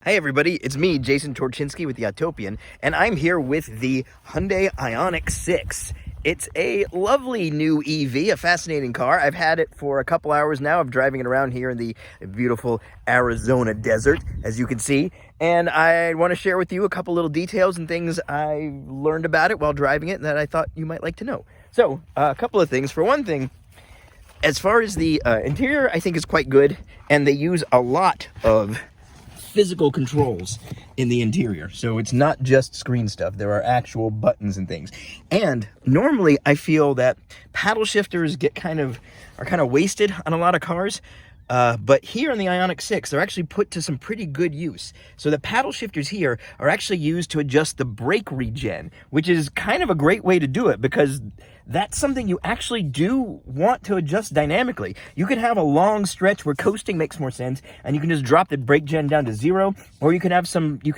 Hey everybody, it's me, Jason Torchinsky with the Autopian, and I'm here with the Hyundai Ioniq 6. It's a lovely new EV, a fascinating car. I've had it for a couple hours now of driving it around here in the beautiful Arizona desert, as you can see. And I want to share with you a couple little details and things I learned about it while driving it that I thought you might like to know. So, a couple of things. For one thing, as far as the interior, I think is quite good, and they use a lot of physical controls in the interior, so it's not just screen stuff. There are actual buttons and things. And normally I feel that paddle shifters are kind of wasted on a lot of cars, but here in the Ioniq 6 they're actually put to some pretty good use. So the paddle shifters here are actually used to adjust the brake regen, which is kind of a great way to do it, because that's something you actually do want to adjust dynamically. You could have a long stretch where coasting makes more sense, and you can just drop the brake gen down to 0, or you can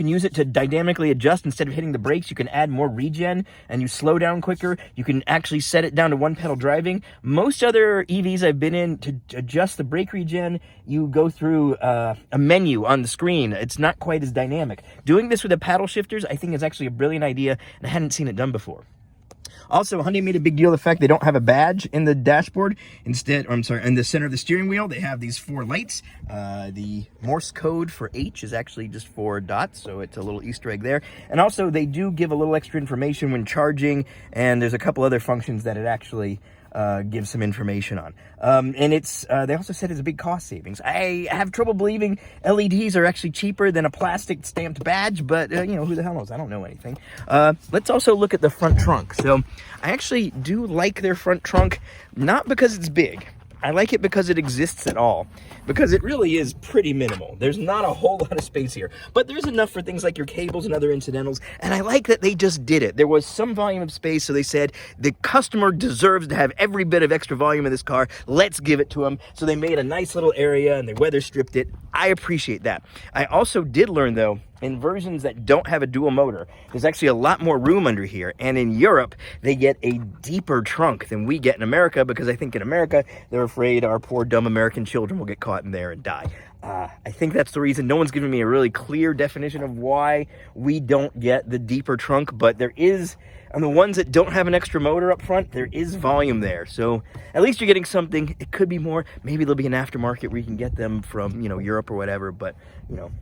use it to dynamically adjust. Instead of hitting the brakes, you can add more regen, and you slow down quicker. You can actually set it down to one pedal driving. Most other EVs I've been in, to adjust the brake regen, you go through a menu on the screen. It's not quite as dynamic. Doing this with the paddle shifters, I think, is actually a brilliant idea, and I hadn't seen it done before. Also, Hyundai made a big deal of the fact they don't have a badge in the dashboard. Instead, in the center of the steering wheel, they have these 4 lights. The Morse code for H is actually just 4 dots, so it's a little Easter egg there. And also, they do give a little extra information when charging, and there's a couple other functions that it actually gives some information on. And they also said it's a big cost savings. I have trouble believing LEDs are actually cheaper than a plastic stamped badge, but who the hell knows? I don't know anything. Let's also look at the front trunk. So I actually do like their front trunk, not because it's big. I like it because it exists at all, because it really is pretty minimal. There's not a whole lot of space here, but there's enough for things like your cables and other incidentals, and I like that they just did it. There was some volume of space, so they said the customer deserves to have every bit of extra volume in this car. Let's give it to them. So they made a nice little area, and they weather stripped it. I appreciate that. I also did learn, though, in versions that don't have a dual motor, there's actually a lot more room under here. And in Europe, they get a deeper trunk than we get in America, because I think in America, they're afraid our poor, dumb American children will get caught in there and die. I think that's the reason. No one's given me a really clear definition of why we don't get the deeper trunk, but there is, on the ones that don't have an extra motor up front, there is volume there. So at least you're getting something. It could be more. Maybe there'll be an aftermarket where you can get them from, Europe or whatever, but,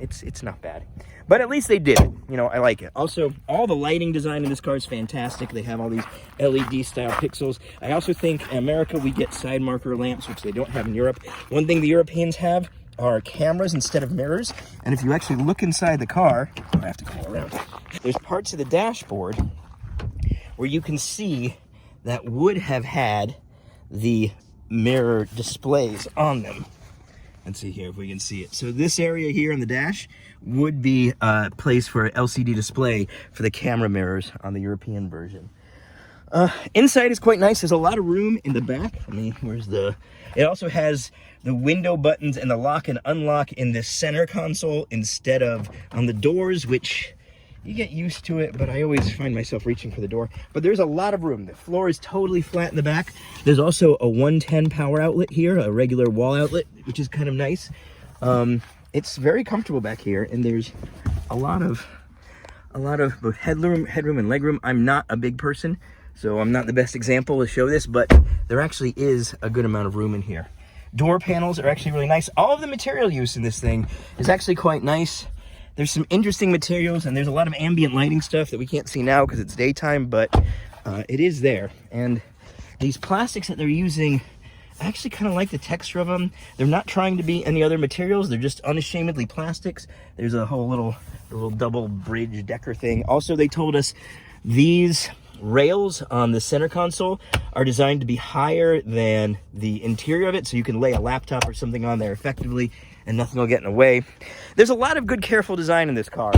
it's not bad. But at least they did it. I like it. Also, all the lighting design in this car is fantastic. They have all these LED-style pixels. I also think in America we get side marker lamps, which they don't have in Europe. One thing the Europeans have are cameras instead of mirrors. And if you actually look inside the car, I have to go around. There's parts of the dashboard where you can see that would have had the mirror displays on them. Let's see here if we can see it. So this area here on the dash would be a place for an LCD display for the camera mirrors on the European version. Inside is quite nice. There's a lot of room in the back. It also has the window buttons and the lock and unlock in the center console instead of on the doors, which you get used to it, but I always find myself reaching for the door. But there's a lot of room. The floor is totally flat in the back. There's also a 110 power outlet here, a regular wall outlet, which is kind of nice. It's very comfortable back here, and there's a lot of both headroom and leg room. I'm not a big person, so I'm not the best example to show this, but there actually is a good amount of room in here. Door panels are actually really nice. All of the material use in this thing is actually quite nice. There's some interesting materials, and there's a lot of ambient lighting stuff that we can't see now because it's daytime, but it is there. And these plastics that they're using, I actually kind of like the texture of them. They're not trying to be any other materials. They're just unashamedly plastics. There's a whole little double bridge decker thing. Also, they told us these rails on the center console are designed to be higher than the interior of it, so you can lay a laptop or something on there effectively and nothing will get in the way. There's a lot of good, careful design in this car.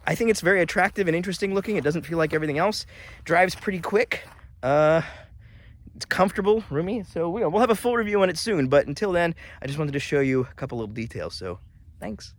I think it's very attractive and interesting looking. It doesn't feel like everything else. Drives pretty quick. It's comfortable, roomy, so we'll have a full review on it soon, but until then, I just wanted to show you a couple little details, so thanks.